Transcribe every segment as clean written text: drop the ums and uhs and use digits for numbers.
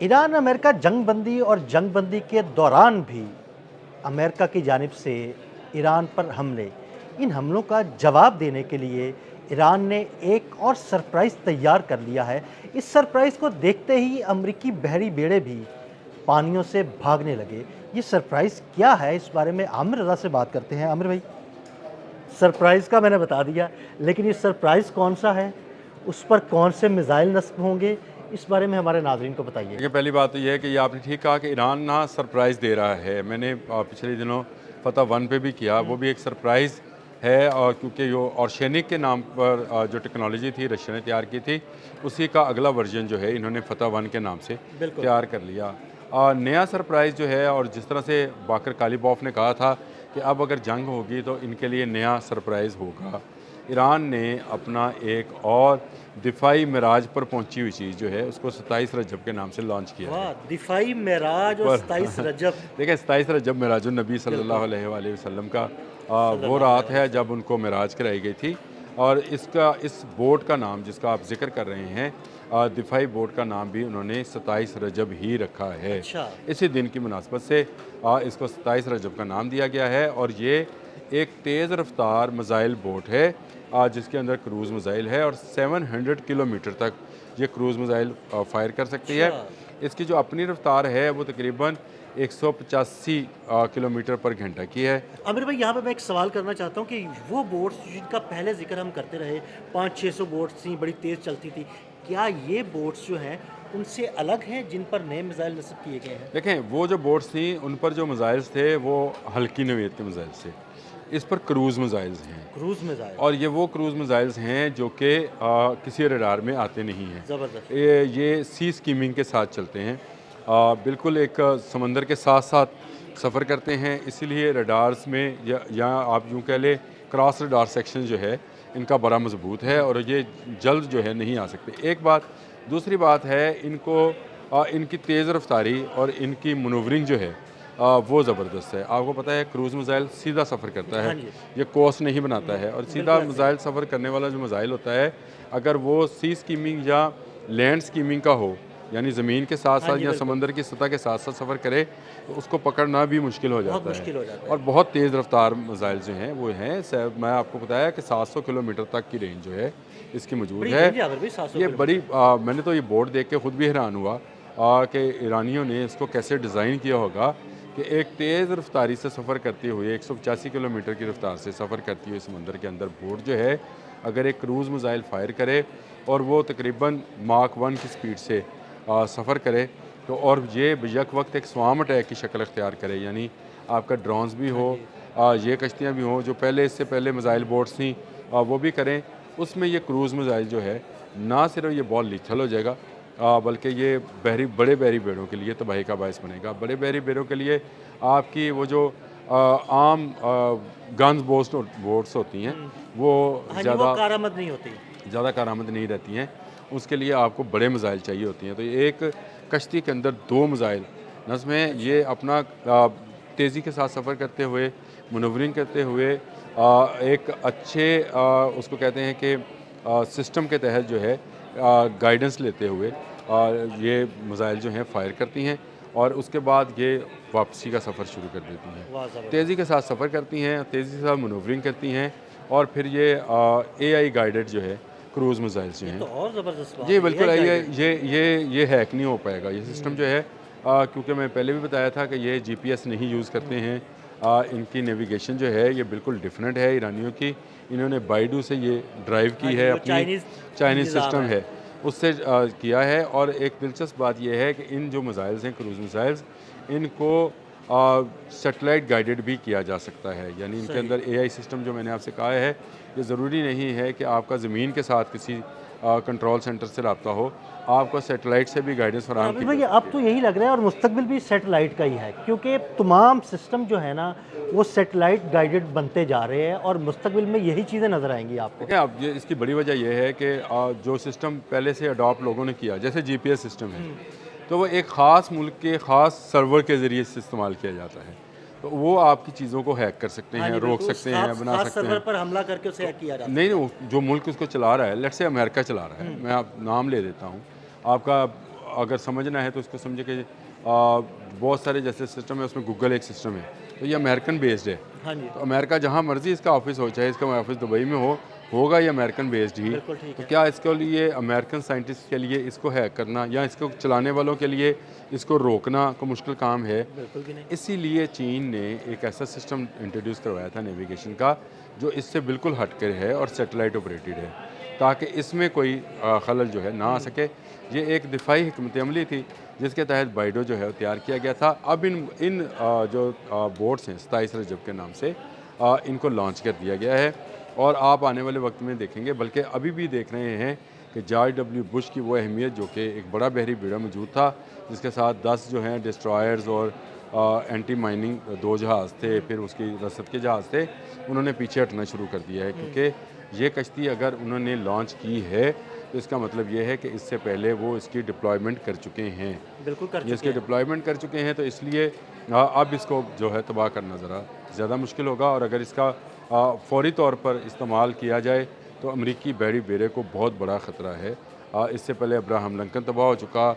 Iran America जंगबंदी और जंगबंदी के दौरान भी अमेरिका की जानिब से ईरान पर हमले, इन हमलों का जवाब देने के लिए ईरान ने एक और सरप्राइज़ तैयार कर लिया है। इस सरप्राइज़ को देखते ही अमरीकी बहरी बेड़े भी पानियों से भागने लगे। ये सरप्राइज़ क्या है, इस बारे में आमिर रज़ा से बात करते हैं। आमिर भाई, सरप्राइज़ का मैंने बता दिया, लेकिन ये सरप्राइज़ कौन-सा है? उस पर कौन से मिसाइल नस्ब होंगे? इस बारे में हमारे नाज़रीन को बताइए। देखिए, पहली बात तो ये है कि ये आपने ठीक कहा कि ईरान ना सरप्राइज़ दे रहा है। मैंने पिछले दिनों फ़तह 1 पे भी किया, वो भी एक सरप्राइज़ है। और क्योंकि यो ऑर्शेनिक के नाम पर जो टेक्नोलॉजी थी रशिया ने तैयार की थी, उसी का अगला वर्जन जो है इन्होंने फ़तह 1 के नाम से बिल्कुल। तैयार कर लिया। नया सरप्राइज़ जो है, और जिस तरह से बाकर कालिबॉफ ने कहा था कि अब अगर जंग होगी तो इनके लिए नया सरप्राइज़ होगा। ईरान ने अपना एक और दिफाई मिराज पर पहुंची हुई चीज़ जो है उसको 27 रजब के नाम से लॉन्च किया है। वाह! दिफाई मेराज और पर 27 रजब। देखिए, 27 रजब मिराजुन नबी सल्लल्लाहु बिल्कुल, अलैहि वसल्लम का वो सल्लल्लाहु रात अलैहि है वसल्लम। जब उनको मिराज कराई गई थी। और इस बोट का नाम जिसका आप जिक्र कर रहे हैं, दिफाई बोट का नाम भी उन्होंने 27 रजब ही रखा है। अच्छा, इसी दिन की मुनासबत से इसको 27 रजब का नाम दिया गया है। और ये एक तेज़ रफ्तार मिज़ाइल बोट है जिसके अंदर क्रूज़ मिज़ाइल है, और 700 किलोमीटर तक ये क्रूज़ मिज़ाइल फायर कर सकती अच्छा। है। इसकी जो अपनी रफ्तार है वो तकरीबन 185 किलोमीटर पर घंटा की है। आमिर भाई, यहाँ पे मैं एक सवाल करना चाहता हूँ कि वो बोट्स जिनका पहले ज़िक्र हम करते रहे, 500-600 बोट्स थी, बड़ी तेज़ चलती थी। क्या ये बोट्स जो हैं, उनसे अलग हैं जिन पर नए मिसाइल नस्ब किए गए हैं? देखें, वो जो बोट्स थी उन पर जो मिज़ाइल्स थे वो हल्की नौइयत के मिज़ाइल्स थे। इस पर क्रूज़ मिज़ाइल्स हैं। क्रूज़ मिसाइल, और ये वो क्रूज़ मिज़ाइल्स हैं जो कि किसी रडार में आते नहीं हैं। ज़बरदस्त। ये सी स्कीमिंग के साथ चलते हैं। बिल्कुल एक समंदर के साथ-साथ सफ़र करते हैं, इसीलिए रडार्स में या आप यूँ कह लें क्रॉस रडार सेक्शन जो है इनका बड़ा मज़बूत है, और ये जल्द जो है नहीं आ सकते। एक बात, दूसरी बात है इनको इनकी तेज़ रफ्तारी और इनकी मनूवरिंग जो है वो ज़बरदस्त है। आपको पता है क्रूज़ मिज़ाइल सीधा सफ़र करता हाँ है, जी, ये कोर्स नहीं बनाता है। और सीधा बिल्कुल ऐसे ही। मिज़ाइल सफ़र करने वाला जो मिज़ाइल होता है, अगर वो सी स्कीमिंग या लैंड स्कीमिंग का हो, यानी ज़मीन के हाँ साथ-साथ जी, या बिल्कुल। समंदर की सतह के साथ-साथ सफ़र करे, तो उसको पकड़ना भी मुश्किल हो बहुत जाता है। मुश्किल हो जाता और है। बहुत तेज़ रफ़्तार मिज़ाइल जो हैं वो हैं, मैं आपको बताया कि 700 किलोमीटर तक की रेंज जो है इसकी मौजूद बड़ी है। रेंज है आमिर भाई, 700 ये बड़ी किलोमीटर। मैंने तो ये बोर्ड देख के खुद भी हैरान हुआ कि ईरानियों ने इसको कैसे डिज़ाइन किया होगा कि एक तेज़ रफ्तारी से सफ़र करते हुए 185 किलोमीटर की रफ्तार से सफ़र करती हुई समंदर के अंदर बोट जो है, अगर एक क्रूज़ मिज़ाइल फायर करे और वो तकरीबन माक 1 की स्पीड से सफ़र करे, तो और ये यक वक्त एक स्वाम अटैक की शक्ल अख्तियार करे, यानी आपका ड्रोन्स भी हाँ हो, जी। ये कश्तियाँ भी हों जो पहले इससे पहले मिज़ाइल बोट्स थी, वो भी करें। उसमें ये क्रूज़ मिज़ाइल जो है, ना सिर्फ ये बहुत लीथल हो जाएगा, बल्कि ये बड़े बहरी बेड़ों के लिए तबाही का बायस बनेगा। बड़े बहरी बेड़ों के लिए आपकी वो जो आम गन्स बोट्स होती हैं हुँ। वो हाँ जी, वो ज़्यादा कारामद नहीं होती। ज़्यादा कारामद नहीं रहती हैं। उसके लिए आपको बड़े मिज़ाइल चाहिए होती हैं। तो ये एक कश्ती के अंदर 2 मिज़ाइल नज़्म अच्छा, ये अपना तेज़ी के साथ सफ़र करते हुए, मनूवरिंग करते हुए, एक अच्छे उसको कहते हैं कि सिस्टम के तहत जो है गाइडेंस लेते हुए ये मिज़ाइल जो हैं फ़ायर करती हैं, और उसके बाद ये वापसी का सफ़र शुरू कर देती हैं। वाह तेज़ी ज़बरदस्त! के साथ सफ़र करती हैं, तेज़ी के साथ मनूवरिंग करती हैं, और फिर ये एआई गाइडेड जो है क्रूज़ मिज़ाइल्स जो ये हैं। तो और ज़बरदस्त बात जी, है, बिल्कुल एआई है। गाइडेड। ये हैक नहीं हो पाएगा। ये सिस्टम जो हुँ, है क्योंकि मैं पहले भी बताया था कि ये जीपीएस नहीं यूज़ करते हुँ। हैं। इनकी नेविगेशन जो है ये बिल्कुल डिफरेंट है ईरानियों की। इन्होंने बाइडू से ये ड्राइव हाँ की जी, है, जो अपनी चाइनीज़ चाइनीज़ निज़ाम सिस्टम है। है, उससे किया है। और एक दिलचस्प बात ये है कि इन जो मिज़ाइल्स हैं, क्रूज़ मिज़ाइल्स, इनको सैटेलाइट गाइडेड भी किया जा सकता है। यानी इनके सही। अंदर एआई सिस्टम जो मैंने आपसे कहा है, ये ज़रूरी नहीं है कि आपका ज़मीन के साथ किसी कंट्रोल सेंटर से रब्ता हो, आपको सैटेलाइट से भी गाइडेंस और फराहम अभी की जा भई अब सकती तो है। यही लग रहा है और मुस्तकबिल भी सैटेलाइट का ही है, क्योंकि तमाम सिस्टम जो है ना, वो सैटेलाइट गाइडेड बनते जा रहे हैं और मुस्तकबिल में यही चीज़ें नज़र आएँगी आपको। देखिए, अब ये इसकी बड़ी वजह ये है कि जो सिस्टम पहले से अडॉप्ट लोगों ने किया, जैसे जीपीएस सिस्टम है, हुँ। तो वो एक ख़ास मुल्क के ख़ास सर्वर के ज़रिए से इस्तेमाल किया जाता है। तो वो आपकी चीज़ों को हैक कर सकते हाँ हैं, जी, रोक बिल्कुल, उस सकते हैं, ख़ास बना ख़ास सकते सर्वर हैं। पर हमला करके उसे तो हैक किया जा नहीं, सकता है। नहीं, जो मुल्क उसको चला रहा है, लेट्स से अमेरिका चला रहा है, हुँ, मैं आप नाम ले देता हूँ। आपका अगर समझना है तो इसको समझे कि बहुत सारे जैसे सिस्टम है, उसमें गूगल एक सिस्टम है, तो ये अमेरिकन बेस्ड है। हाँ जी, तो अमेरिका जहाँ मर्जी इसका ऑफिस हो, चाहे इसका ऑफिस दुबई में होगा ये अमेरिकन बेस्ड ही। बिल्कुल ठीक तो है। क्या इसके लिए अमेरिकन साइंटिस्ट के लिए इसको हैक करना या इसको चलाने वालों के लिए इसको रोकना को मुश्किल काम है। बिल्कुल भी नहीं। इसीलिए चीन ने एक ऐसा सिस्टम इंट्रोड्यूस करवाया था नेविगेशन का, जो इससे बिल्कुल हटकर है और सैटेलाइट ऑपरेटेड है, ताकि इसमें कोई खलल जो है ना आ सके। ये एक दिफाई हिकमत अमली थी जिसके तहत बाइडो जो है वो तैयार किया गया था। अब इन जो बोट्स हैं 27 रजब के नाम से इनको लॉन्च कर दिया गया है, और आप आने वाले वक्त में देखेंगे, बल्कि अभी भी देख रहे हैं कि जॉर्ज डब्ल्यू बुश की वो अहमियत, जो कि एक बड़ा बहरी बेड़ा मौजूद था जिसके साथ 10 जो हैं डिस्ट्रॉयर्स और एंटी माइनिंग 2 जहाज़ थे, फिर उसकी रसद के जहाज़ थे, उन्होंने पीछे हटना शुरू कर दिया है। क्योंकि ये कश्ती अगर उन्होंने लॉन्च की है तो इसका मतलब ये है कि इससे पहले वो इसकी डिप्लॉयमेंट कर चुके हैं। बिल्कुल कर ये चुके इसके हैं। डिप्लॉयमेंट कर चुके हैं, तो इसलिए अब इसको जो है तबाह करना ज़रा ज़्यादा मुश्किल होगा। और अगर इसका फौरी तौर पर इस्तेमाल किया जाए तो अमरीकी बहरी बेड़े को बहुत बड़ा ख़तरा है। इससे पहले अब्राहम लिंकन तबाह हो चुका,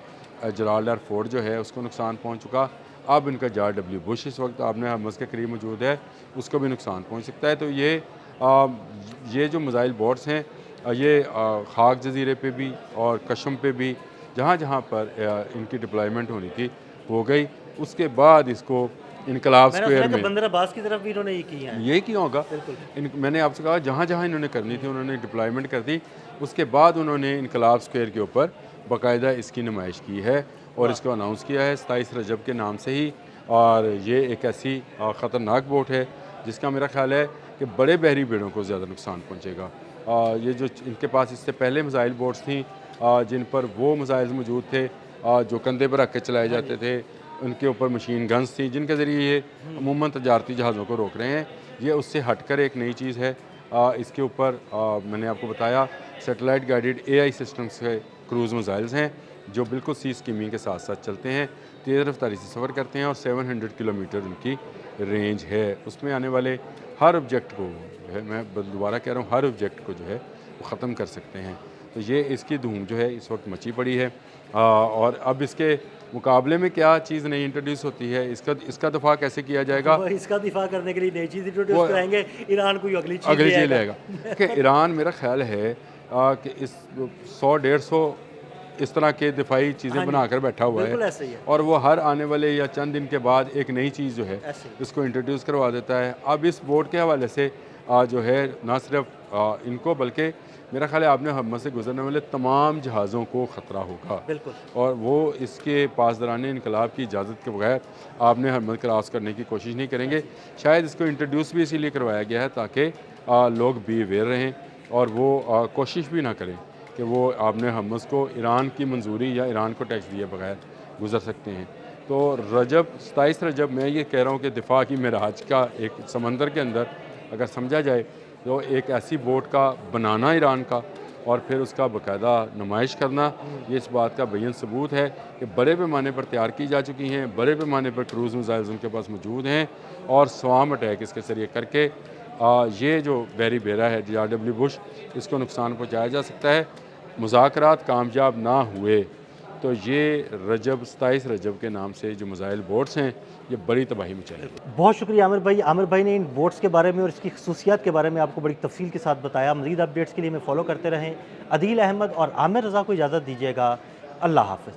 जराल्ड आर फोर्ड जो है उसको नुकसान पहुँच चुका, अब इनका जॉर्ज डब्ल्यू बुश इस वक्त आपने हमस के करीब मौजूद है, उसको भी नुकसान पहुँच सकता है। तो ये जो मिसाइल बोट्स हैं ये खाक जजीरे पे भी और कशम पे भी जहाँ जहाँ पर इनकी डिप्लॉयमेंट होनी थी हो गई। उसके बाद इसको इनकलाब मैंने स्क्वायर सुना कि में बंदर अब्बास की तरफ भी इन्होंने ये किया है। ये क्यों होगा। बिल्कुल। मैंने आपसे कहा जहाँ जहाँ इन्होंने करनी थी उन्होंने डिप्लॉयमेंट कर दी। उसके बाद उन्होंने इनकलाब स्क्वायर के ऊपर बाकायदा इसकी नुमाइश की है और इसको अनाउंस किया है 27 रजब के नाम से ही। और ये एक ऐसी ख़तरनाक बोट है जिसका मेरा ख्याल है कि बड़े बहरी बेड़ों को ज़्यादा नुकसान पहुँचेगा। ये जो इनके पास इससे पहले मिसाइल बोट्स थी जिन पर वो मिसाइल मौजूद थे जो कंधे पर रख के चलाए जाते थे, उनके ऊपर मशीन गन्स थी जिनके ज़रिए ये अमूमन तजारती जहाज़ों को रोक रहे हैं। ये उससे हटकर एक नई चीज़ है। इसके ऊपर मैंने आपको बताया सैटेलाइट गाइडेड AI सिस्टम्स के क्रूज़ मिसाइल्स हैं जो बिल्कुल सी स्कीमिंग के साथ साथ चलते हैं, तेज़ रफ्तारी से सफ़र करते हैं और 700 किलोमीटर उनकी रेंज है। उसमें आने वाले हर ऑब्जेक्ट को जो है, मैं दोबारा कह रहा हूँ, हर ऑब्जेक्ट को जो है वो ख़त्म कर सकते हैं। तो ये इसकी धूम जो है इस वक्त मची पड़ी है। और अब इसके मुकाबले में क्या चीज़ नई इंट्रोड्यूस होती है, इसका दफ़ा कैसे किया जाएगा। वो इसका दिफा करने के लिए नई चीज़ इंट्रोड्यूस कराएंगे, ईरान कोई अगली चीज़ अगली ले चीज़ आएगा। लेगा कि ईरान मेरा ख्याल है कि इस 100-150 इस तरह के दिफाई चीज़ें हाँ जी, बनाकर बैठा हुआ बिल्कुल है ऐसे ही है। और वो हर आने वाले या चंद दिन के बाद एक नई चीज़ जो है ऐसे ही। इसको इंट्रोड्यूस करवा देता है। अब इस बोर्ड के हवाले से जो है ना सिर्फ इनको बल्कि मेरा ख्याल है आपने हम से गुजरने वाले तमाम जहाज़ों को ख़तरा होगा। बिल्कुल। और वो इसके पासदारान इनकलाब की इजाज़त के बगैर आपने हरमत क्रॉस करने की कोशिश नहीं करेंगे। शायद इसको इंट्रोड्यूस भी इसीलिए करवाया गया है ताकि लोग बी अवेयर रहें और वो कोशिश भी ना करें कि वो आपने हमस को ईरान की मंजूरी या ईरान को टैक्स दिए बगैर गुजर सकते हैं। तो रजब 27 रजब मैं ये कह रहा हूँ कि दिफा की मेराज का एक समंदर के अंदर अगर समझा जाए तो एक ऐसी बोट का बनाना ईरान का और फिर उसका बाकायदा नुमाइश करना, ये इस बात का बेयन सबूत है कि बड़े पैमाने पर तैयार की जा चुकी हैं, बड़े पैमाने पर क्रूज़ मिसाइल्स उनके पास मौजूद हैं और स्वाम अटैक इसके ज़रिए करके ये जो बहरी बेड़ा है जॉर्ज डब्ल्यू बुश, इसको नुकसान पहुँचाया जा सकता है। मुज़ाकरात कामयाब ना हुए तो ये 27 रजब के नाम से जो मिसाइल बोट्स हैं ये बड़ी तबाही मचाएंगे। बहुत शुक्रिया आमिर भाई। आमिर भाई ने इन बोट्स के बारे में और इसकी खसूसियात के बारे में आपको बड़ी तफसील के साथ बताया। मज़ीद अपडेट्स के लिए हमें फॉलो करते रहें। अदील अहमद और आमिर रज़ा को इजाज़त दीजिएगा। अल्लाह हाफ़िज़।